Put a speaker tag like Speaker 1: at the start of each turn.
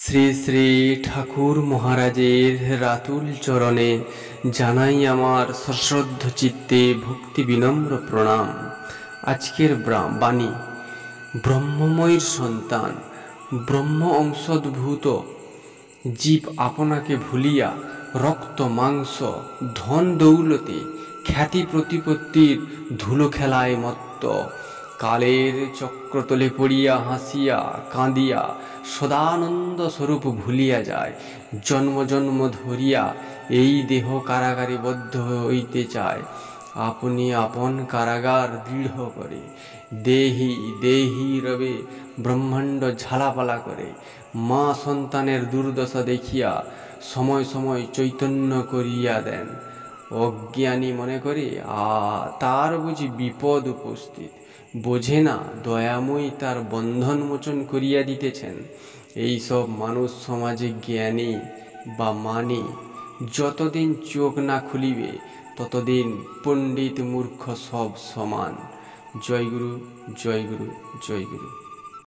Speaker 1: শ্রী শ্রী ঠাকুর মহারাজের রাতুল চরণে জানাই আমার সশ্রদ্ধ চিত্তে ভক্তি বিনম্র প্রণাম। আজকের বাণী ব্রহ্মময়ীর সন্তান, ব্রহ্ম অংশোদ্ভূত জীব আপনাকে ভুলিয়া রক্ত মাংস ধন দৌলতে খ্যাতি প্রতিপত্তির ধুলো খেলায় মত্ত কালের চক্রতলে পড়িয়া হাসিয়া কাঁদিয়া সদানন্দ স্বরূপ ভুলিয়া যায়। জন্ম জন্ম ধরিয়া এই দেহ কারাগারে বদ্ধ হইতে চায়। আপনি আপন কারাগার দৃঢ় করে দেহি দেহি রবে ব্রহ্মাণ্ড ঝালাপালা করে। মা সন্তানের দুর্দশা দেখিয়া সময় সময় চৈতন্য করিয়া দেন। অজ্ঞানী মনে করে তার বুঝি বিপদ উপস্থিত, বোঝে না দয়াময়ী তার বন্ধন মোচন করিয়া দিতেছেন। এইসব মানুষ সমাজে জ্ঞানী বা মানি যতদিন চোখ না খুলিবে ততদিন পণ্ডিত মূর্খ সব সমান। জয় গুরু, জয় গুরু, জয় গুরু।